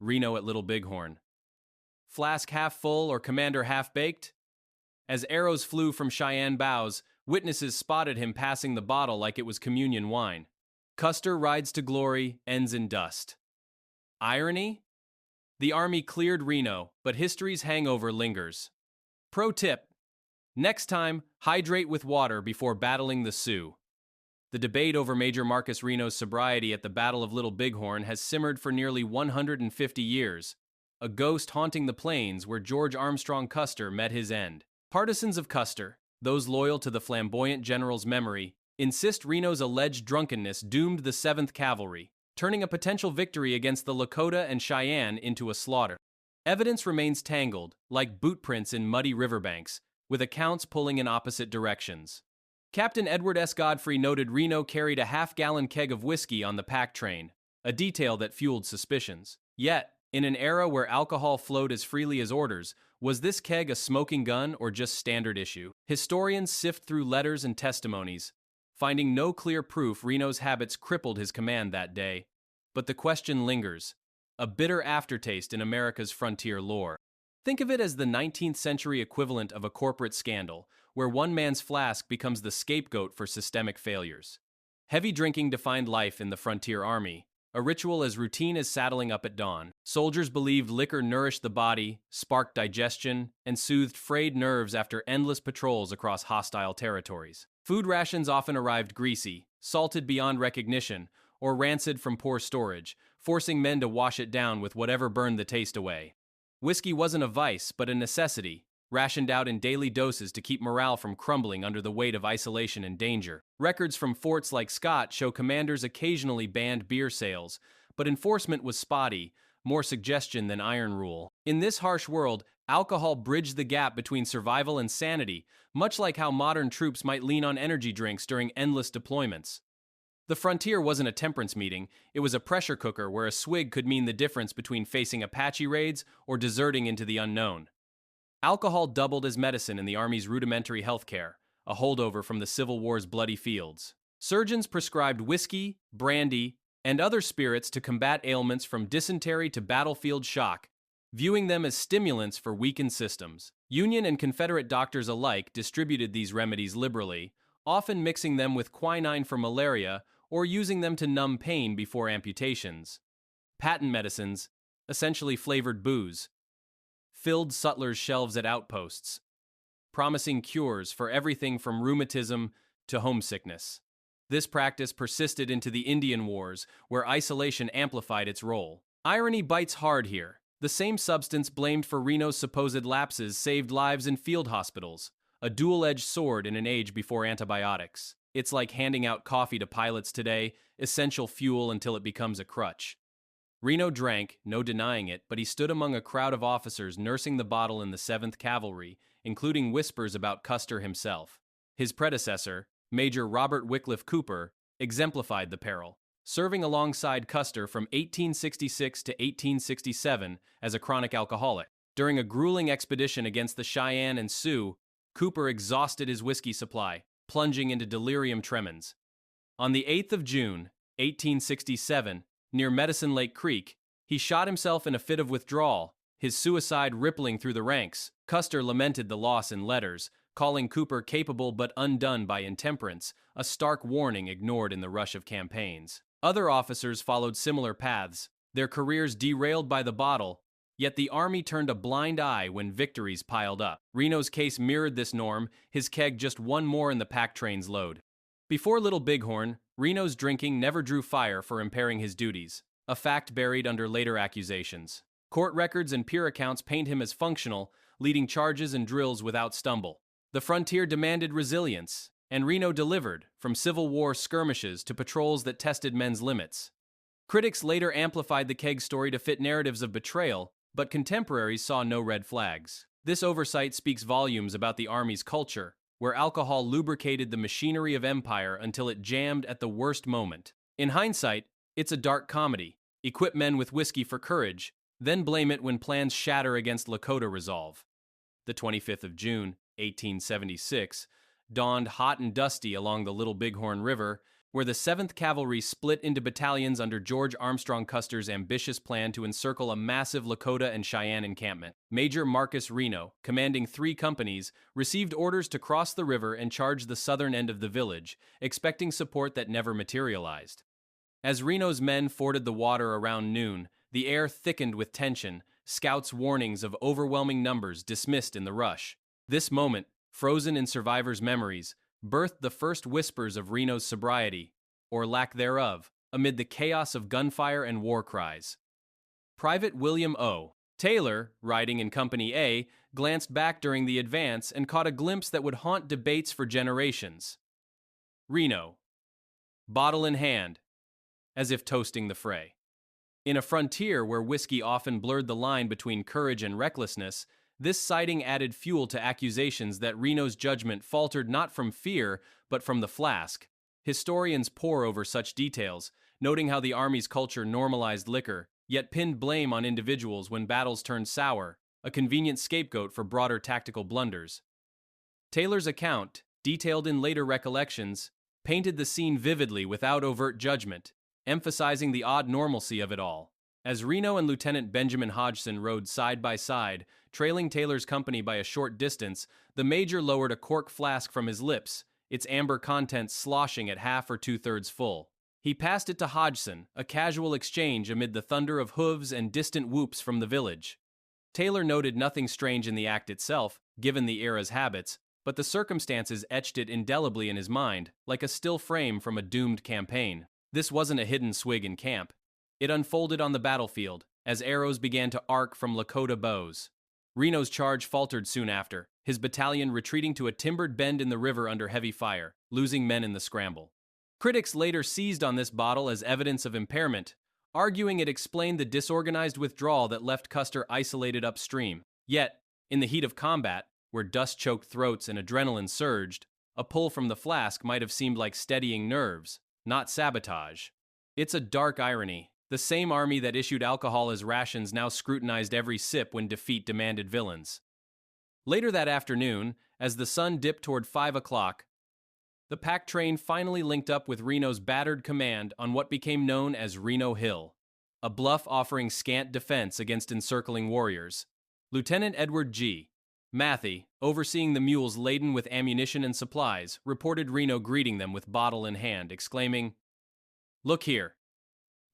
Reno at Little Bighorn. Flask half full or commander half baked? As arrows flew from Cheyenne bows, witnesses spotted him passing the bottle like it was communion wine. Custer rides to glory, ends in dust. Irony? The Army cleared Reno, but history's hangover lingers. Pro tip: next time, hydrate with water before battling the Sioux. The debate over Major Marcus Reno's sobriety at the Battle of Little Bighorn has simmered for nearly 150 years, a ghost haunting the plains where George Armstrong Custer met his end. Partisans of Custer, those loyal to the flamboyant general's memory, insist Reno's alleged drunkenness doomed the 7th Cavalry, turning a potential victory against the Lakota and Cheyenne into a slaughter. Evidence remains tangled, like boot prints in muddy riverbanks, with accounts pulling in opposite directions. Captain Edward S. Godfrey noted Reno carried a half-gallon keg of whiskey on the pack train, a detail that fueled suspicions. Yet, in an era where alcohol flowed as freely as orders, was this keg a smoking gun or just standard issue? Historians sift through letters and testimonies, finding no clear proof Reno's habits crippled his command that day. But the question lingers, a bitter aftertaste in America's frontier lore. Think of it as the 19th century equivalent of a corporate scandal, where one man's flask becomes the scapegoat for systemic failures. Heavy drinking defined life in the frontier army, a ritual as routine as saddling up at dawn. Soldiers believed liquor nourished the body, sparked digestion, and soothed frayed nerves after endless patrols across hostile territories. Food rations often arrived greasy, salted beyond recognition, or rancid from poor storage, forcing men to wash it down with whatever burned the taste away. Whiskey wasn't a vice, but a necessity, rationed out in daily doses to keep morale from crumbling under the weight of isolation and danger. Records from forts like Scott show commanders occasionally banned beer sales, but enforcement was spotty, more suggestion than iron rule. In this harsh world, alcohol bridged the gap between survival and sanity, much like how modern troops might lean on energy drinks during endless deployments. The frontier wasn't a temperance meeting, it was a pressure cooker where a swig could mean the difference between facing Apache raids or deserting into the unknown. Alcohol doubled as medicine in the Army's rudimentary healthcare, a holdover from the Civil War's bloody fields. Surgeons prescribed whiskey, brandy, and other spirits to combat ailments from dysentery to battlefield shock, viewing them as stimulants for weakened systems. Union and Confederate doctors alike distributed these remedies liberally, often mixing them with quinine for malaria or using them to numb pain before amputations. Patent medicines, essentially flavored booze, filled sutlers' shelves at outposts, promising cures for everything from rheumatism to homesickness. This practice persisted into the Indian Wars, where isolation amplified its role. Irony bites hard here. The same substance blamed for Reno's supposed lapses saved lives in field hospitals, a dual-edged sword in an age before antibiotics. It's like handing out coffee to pilots today, essential fuel until it becomes a crutch. Reno drank, no denying it, but he stood among a crowd of officers nursing the bottle in the 7th Cavalry, including whispers about Custer himself. His predecessor, Major Robert Wycliffe Cooper, exemplified the peril, serving alongside Custer from 1866 to 1867 as a chronic alcoholic. During a grueling expedition against the Cheyenne and Sioux, Cooper exhausted his whiskey supply, plunging into delirium tremens. On the 8th of June, 1867, near Medicine Lake Creek, he shot himself in a fit of withdrawal, his suicide rippling through the ranks. Custer lamented the loss in letters, calling Cooper capable but undone by intemperance, a stark warning ignored in the rush of campaigns. Other officers followed similar paths, their careers derailed by the bottle, yet the Army turned a blind eye when victories piled up. Reno's case mirrored this norm, his keg just one more in the pack train's load. Before Little Bighorn, Reno's drinking never drew fire for impairing his duties, a fact buried under later accusations. Court records and peer accounts paint him as functional, leading charges and drills without stumble. The frontier demanded resilience, and Reno delivered, from Civil War skirmishes to patrols that tested men's limits. Critics later amplified the keg story to fit narratives of betrayal, but contemporaries saw no red flags. This oversight speaks volumes about the Army's culture, where alcohol lubricated the machinery of empire until it jammed at the worst moment. In hindsight, it's a dark comedy. Equip men with whiskey for courage, then blame it when plans shatter against Lakota resolve. The 25th of June, 1876, dawned hot and dusty along the Little Bighorn River, where the 7th Cavalry split into battalions under George Armstrong Custer's ambitious plan to encircle a massive Lakota and Cheyenne encampment. Major Marcus Reno, commanding 3 companies, received orders to cross the river and charge the southern end of the village, expecting support that never materialized. As Reno's men forded the water around noon, the air thickened with tension, scouts' warnings of overwhelming numbers dismissed in the rush. This moment, frozen in survivors' memories, birthed the first whispers of Reno's sobriety, or lack thereof, amid the chaos of gunfire and war cries. Private William O. Taylor, riding in Company A, glanced back during the advance and caught a glimpse that would haunt debates for generations. Reno, bottle in hand, as if toasting the fray. In a frontier where whiskey often blurred the line between courage and recklessness, this sighting added fuel to accusations that Reno's judgment faltered not from fear, but from the flask. Historians pore over such details, noting how the Army's culture normalized liquor, yet pinned blame on individuals when battles turned sour, a convenient scapegoat for broader tactical blunders. Taylor's account, detailed in later recollections, painted the scene vividly without overt judgment, emphasizing the odd normalcy of it all. As Reno and Lieutenant Benjamin Hodgson rode side by side, trailing Taylor's company by a short distance, the major lowered a cork flask from his lips, its amber contents sloshing at half or two-thirds full. He passed it to Hodgson, a casual exchange amid the thunder of hooves and distant whoops from the village. Taylor noted nothing strange in the act itself, given the era's habits, but the circumstances etched it indelibly in his mind, like a still frame from a doomed campaign. This wasn't a hidden swig in camp. It unfolded on the battlefield, as arrows began to arc from Lakota bows. Reno's charge faltered soon after, his battalion retreating to a timbered bend in the river under heavy fire, losing men in the scramble. Critics later seized on this bottle as evidence of impairment, arguing it explained the disorganized withdrawal that left Custer isolated upstream. Yet, in the heat of combat, where dust-choked throats and adrenaline surged, a pull from the flask might have seemed like steadying nerves, not sabotage. It's a dark irony. The same army that issued alcohol as rations now scrutinized every sip when defeat demanded villains. Later that afternoon, as the sun dipped toward 5 o'clock, the pack train finally linked up with Reno's battered command on what became known as Reno Hill, a bluff offering scant defense against encircling warriors. Lieutenant Edward G. Matthey, overseeing the mules laden with ammunition and supplies, reported Reno greeting them with bottle in hand, exclaiming, "Look here.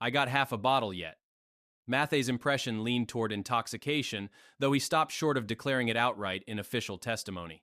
I got half a bottle yet." Matthey's impression leaned toward intoxication, though he stopped short of declaring it outright in official testimony.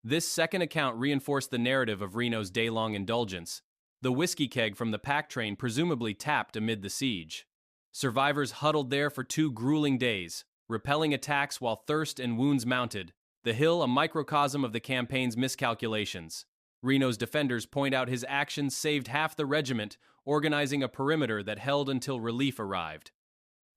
This second account reinforced the narrative of Reno's day-long indulgence, the whiskey keg from the pack train presumably tapped amid the siege. Survivors huddled there for 2 grueling days, repelling attacks while thirst and wounds mounted, the hill a microcosm of the campaign's miscalculations. Reno's defenders point out his actions saved half the regiment, organizing a perimeter that held until relief arrived.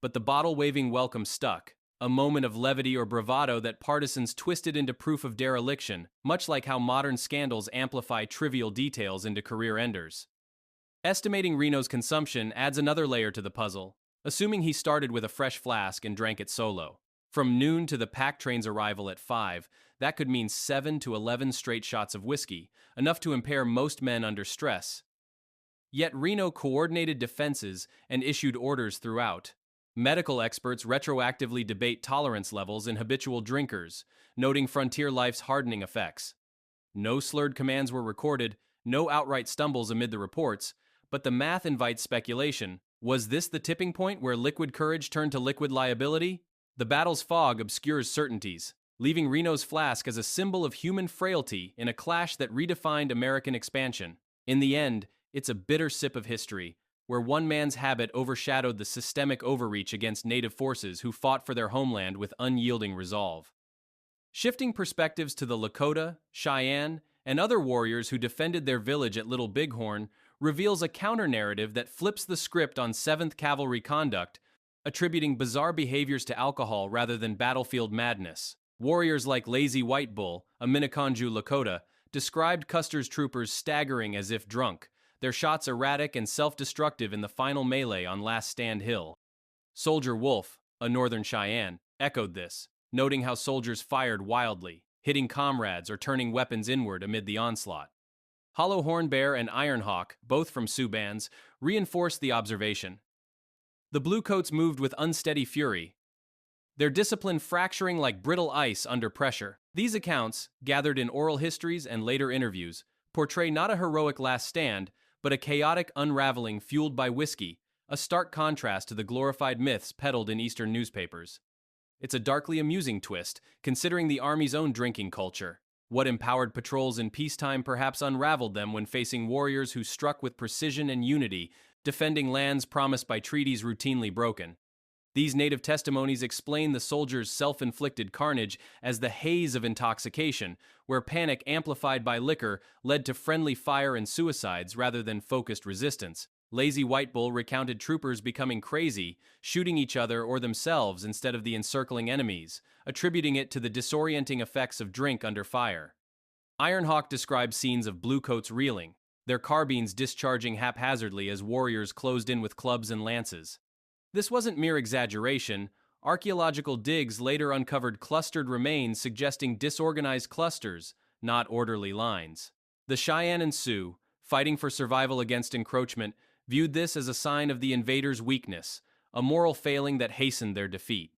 But the bottle-waving welcome stuck, a moment of levity or bravado that partisans twisted into proof of dereliction, much like how modern scandals amplify trivial details into career enders. Estimating Reno's consumption adds another layer to the puzzle, assuming he started with a fresh flask and drank it solo. From noon to the pack train's arrival at 5, that could mean 7 to 11 straight shots of whiskey, enough to impair most men under stress. Yet Reno coordinated defenses and issued orders throughout. Medical experts retroactively debate tolerance levels in habitual drinkers, noting frontier life's hardening effects. No slurred commands were recorded, no outright stumbles amid the reports, but the math invites speculation. Was this the tipping point where liquid courage turned to liquid liability? The battle's fog obscures certainties, leaving Reno's flask as a symbol of human frailty in a clash that redefined American expansion. In the end, it's a bitter sip of history, where one man's habit overshadowed the systemic overreach against native forces who fought for their homeland with unyielding resolve. Shifting perspectives to the Lakota, Cheyenne, and other warriors who defended their village at Little Bighorn reveals a counter-narrative that flips the script on 7th Cavalry conduct, attributing bizarre behaviors to alcohol rather than battlefield madness. Warriors like Lazy White Bull, a Minneconjou Lakota, described Custer's troopers staggering as if drunk, their shots erratic and self-destructive in the final melee on Last Stand Hill. Soldier Wolf, a Northern Cheyenne, echoed this, noting how soldiers fired wildly, hitting comrades or turning weapons inward amid the onslaught. Hollow Horn Bear and Iron Hawk, both from Sioux bands, reinforced the observation. The Bluecoats moved with unsteady fury, their discipline fracturing like brittle ice under pressure. These accounts, gathered in oral histories and later interviews, portray not a heroic last stand, but a chaotic unraveling fueled by whiskey, a stark contrast to the glorified myths peddled in Eastern newspapers. It's a darkly amusing twist, considering the Army's own drinking culture. What empowered patrols in peacetime perhaps unraveled them when facing warriors who struck with precision and unity, defending lands promised by treaties routinely broken. These native testimonies explain the soldiers' self-inflicted carnage as the haze of intoxication, where panic amplified by liquor led to friendly fire and suicides rather than focused resistance. Lazy White Bull recounted troopers becoming crazy, shooting each other or themselves instead of the encircling enemies, attributing it to the disorienting effects of drink under fire. Ironhawk described scenes of Bluecoats reeling, their carbines discharging haphazardly as warriors closed in with clubs and lances. This wasn't mere exaggeration. Archaeological digs later uncovered clustered remains suggesting disorganized clusters, not orderly lines. The Cheyenne and Sioux, fighting for survival against encroachment, viewed this as a sign of the invaders' weakness, a moral failing that hastened their defeat.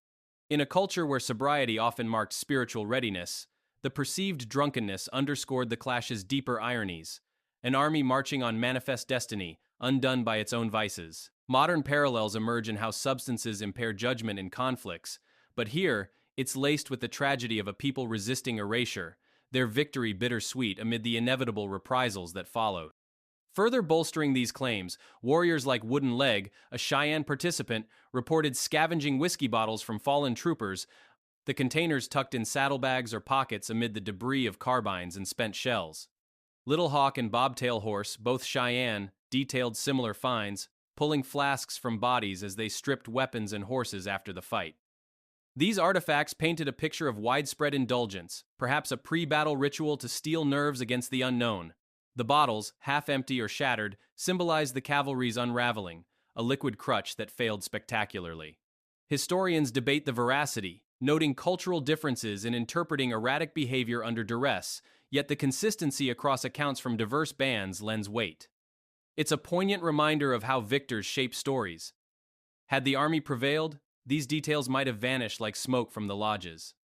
In a culture where sobriety often marked spiritual readiness, the perceived drunkenness underscored the clash's deeper ironies, an army marching on manifest destiny, undone by its own vices. Modern parallels emerge in how substances impair judgment in conflicts, but here, it's laced with the tragedy of a people resisting erasure, their victory bittersweet amid the inevitable reprisals that followed. Further bolstering these claims, warriors like Wooden Leg, a Cheyenne participant, reported scavenging whiskey bottles from fallen troopers, the containers tucked in saddlebags or pockets amid the debris of carbines and spent shells. Little Hawk and Bobtail Horse, both Cheyenne, detailed similar finds, pulling flasks from bodies as they stripped weapons and horses after the fight. These artifacts painted a picture of widespread indulgence, perhaps a pre-battle ritual to steel nerves against the unknown. The bottles, half empty or shattered, symbolized the cavalry's unraveling, a liquid crutch that failed spectacularly. Historians debate the veracity, noting cultural differences in interpreting erratic behavior under duress, yet the consistency across accounts from diverse bands lends weight. It's a poignant reminder of how victors shape stories. Had the army prevailed, these details might have vanished like smoke from the lodges.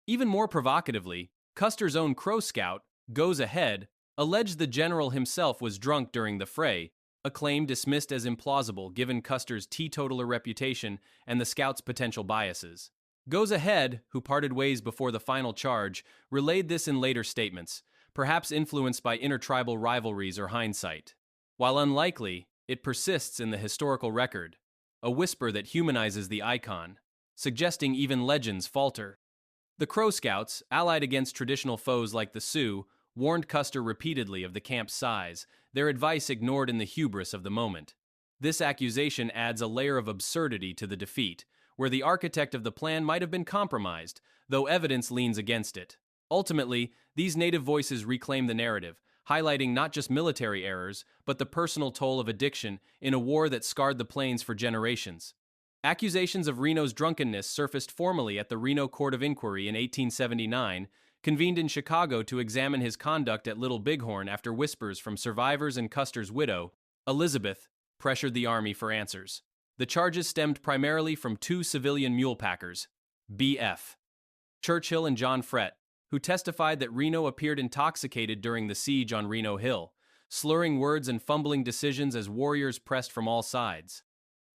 Even more provocatively, Custer's own Crow Scout, Goes Ahead, alleged the general himself was drunk during the fray, a claim dismissed as implausible given Custer's teetotaler reputation and the scout's potential biases. Goes Ahead, who parted ways before the final charge, relayed this in later statements, perhaps influenced by intertribal rivalries or hindsight. While unlikely, it persists in the historical record, a whisper that humanizes the icon, suggesting even legends falter. The Crow Scouts, allied against traditional foes like the Sioux, warned Custer repeatedly of the camp's size, their advice ignored in the hubris of the moment. This accusation adds a layer of absurdity to the defeat, where the architect of the plan might have been compromised, though evidence leans against it. Ultimately, these native voices reclaim the narrative, highlighting not just military errors, but the personal toll of addiction in a war that scarred the plains for generations. Accusations of Reno's drunkenness surfaced formally at the Reno Court of Inquiry in 1879, convened in Chicago to examine his conduct at Little Bighorn after whispers from survivors and Custer's widow, Elizabeth, pressured the army for answers. The charges stemmed primarily from two civilian mule packers, B.F. Churchill and John Frett, who testified that Reno appeared intoxicated during the siege on Reno Hill, slurring words and fumbling decisions as warriors pressed from all sides.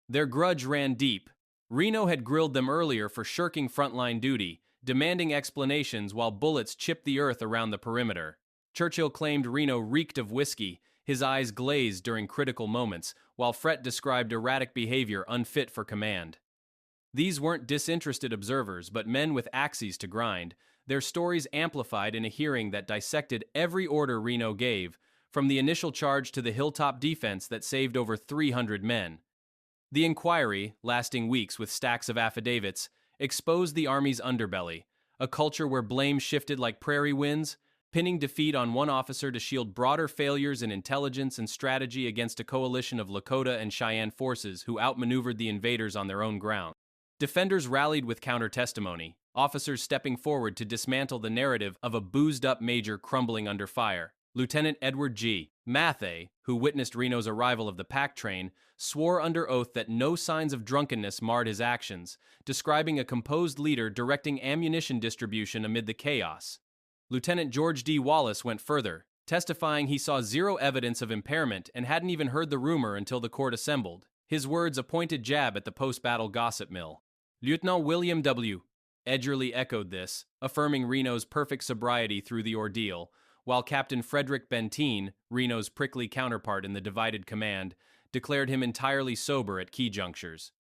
Their grudge ran deep. Reno had grilled them earlier for shirking frontline duty, demanding explanations while bullets chipped the earth around the perimeter. Churchill claimed Reno reeked of whiskey, his eyes glazed during critical moments, while Frett described erratic behavior unfit for command. These weren't disinterested observers, but men with axes to grind, their stories amplified in a hearing that dissected every order Reno gave, from the initial charge to the hilltop defense that saved over 300 men. The inquiry, lasting weeks with stacks of affidavits, exposed the Army's underbelly, a culture where blame shifted like prairie winds, pinning defeat on one officer to shield broader failures in intelligence and strategy against a coalition of Lakota and Cheyenne forces who outmaneuvered the invaders on their own ground. Defenders rallied with counter-testimony, officers stepping forward to dismantle the narrative of a boozed-up major crumbling under fire. Lieutenant Edward G. Mathey, who witnessed Reno's arrival of the pack train, swore under oath that no signs of drunkenness marred his actions, describing a composed leader directing ammunition distribution amid the chaos. Lieutenant George D. Wallace went further, testifying he saw zero evidence of impairment and hadn't even heard the rumor until the court assembled. His words a pointed jab at the post-battle gossip mill. Lieutenant William W. Edgerly echoed this, affirming Reno's perfect sobriety through the ordeal, while Captain Frederick Benteen, Reno's prickly counterpart in the divided command, declared him entirely sober at key junctures.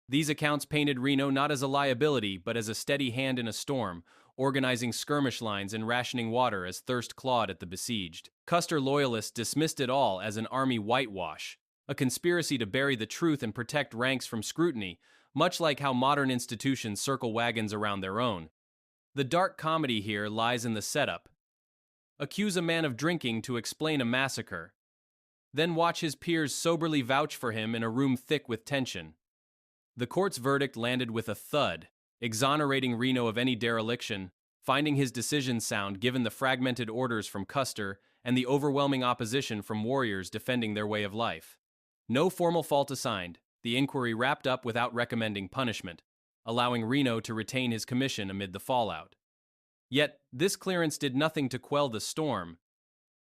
These accounts painted Reno not as a liability, but as a steady hand in a storm, organizing skirmish lines and rationing water as thirst clawed at the besieged. Custer loyalists dismissed it all as an army whitewash, a conspiracy to bury the truth and protect ranks from scrutiny, much like how modern institutions circle wagons around their own. The dark comedy here lies in the setup. Accuse a man of drinking to explain a massacre. Then watch his peers soberly vouch for him in a room thick with tension. The court's verdict landed with a thud, exonerating Reno of any dereliction, finding his decision sound given the fragmented orders from Custer and the overwhelming opposition from warriors defending their way of life. No formal fault assigned, the inquiry wrapped up without recommending punishment, allowing Reno to retain his commission amid the fallout. Yet, this clearance did nothing to quell the storm.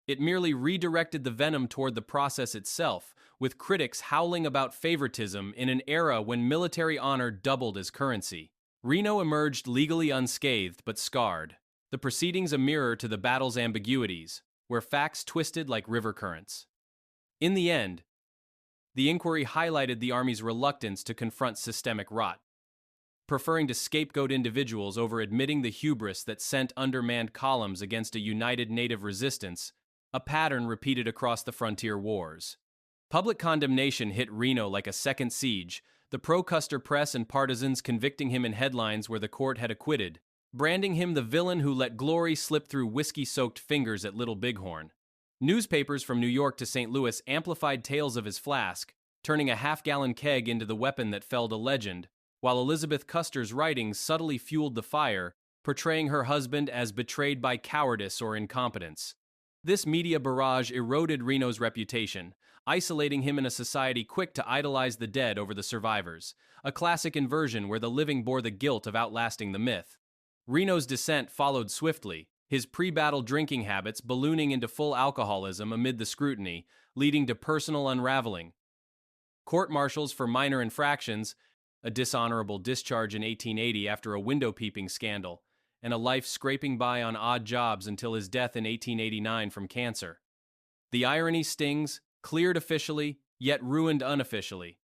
It merely redirected the venom toward the process itself, with critics howling about favoritism in an era when military honor doubled as currency. Reno emerged legally unscathed but scarred, the proceedings a mirror to the battle's ambiguities, where facts twisted like river currents. In the end, the inquiry highlighted the Army's reluctance to confront systemic rot, preferring to scapegoat individuals over admitting the hubris that sent undermanned columns against a united native resistance, a pattern repeated across the frontier wars. Public condemnation hit Reno like a second siege, the pro-Custer press and partisans convicting him in headlines where the court had acquitted, branding him the villain who let glory slip through whiskey-soaked fingers at Little Bighorn. Newspapers from New York to St. Louis amplified tales of his flask, turning a half-gallon keg into the weapon that felled a legend, while Elizabeth Custer's writings subtly fueled the fire, portraying her husband as betrayed by cowardice or incompetence. This media barrage eroded Reno's reputation, isolating him in a society quick to idolize the dead over the survivors, a classic inversion where the living bore the guilt of outlasting the myth. Reno's descent followed swiftly, his pre-battle drinking habits ballooning into full alcoholism amid the scrutiny, leading to personal unraveling. Court-martials for minor infractions, a dishonorable discharge in 1880 after a window-peeping scandal, and a life scraping by on odd jobs until his death in 1889 from cancer. The irony stings, cleared officially, yet ruined unofficially.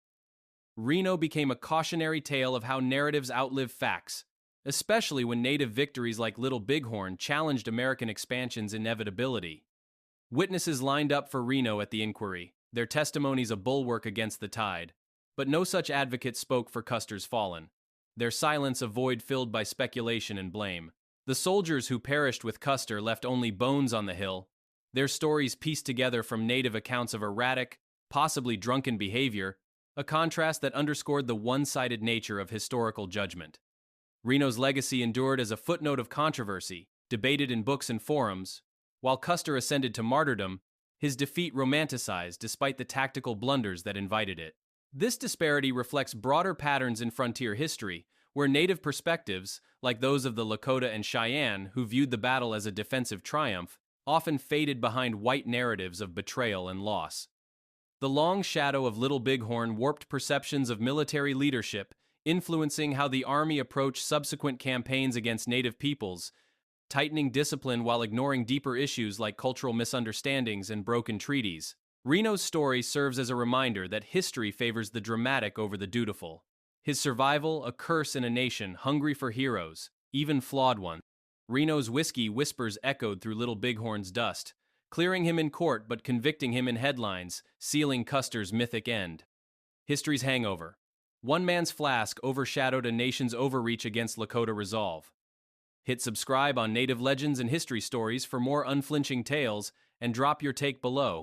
Reno became a cautionary tale of how narratives outlive facts, especially when native victories like Little Bighorn challenged American expansion's inevitability. Witnesses lined up for Reno at the inquiry, their testimonies a bulwark against the tide, but no such advocate spoke for Custer's fallen, their silence a void filled by speculation and blame. The soldiers who perished with Custer left only bones on the hill, their stories pieced together from native accounts of erratic, possibly drunken behavior, a contrast that underscored the one-sided nature of historical judgment. Reno's legacy endured as a footnote of controversy, debated in books and forums, while Custer ascended to martyrdom, his defeat romanticized despite the tactical blunders that invited it. This disparity reflects broader patterns in frontier history, where native perspectives, like those of the Lakota and Cheyenne who viewed the battle as a defensive triumph, often faded behind white narratives of betrayal and loss. The long shadow of Little Bighorn warped perceptions of military leadership, influencing how the Army approached subsequent campaigns against native peoples, tightening discipline while ignoring deeper issues like cultural misunderstandings and broken treaties. Reno's story serves as a reminder that history favors the dramatic over the dutiful. His survival, a curse in a nation hungry for heroes, even flawed ones. Reno's whiskey whispers echoed through Little Bighorn's dust, clearing him in court but convicting him in headlines, sealing Custer's mythic end. History's hangover. One man's flask overshadowed a nation's overreach against Lakota resolve. Hit subscribe on Native Legends and History Stories for more unflinching tales, and drop your take below.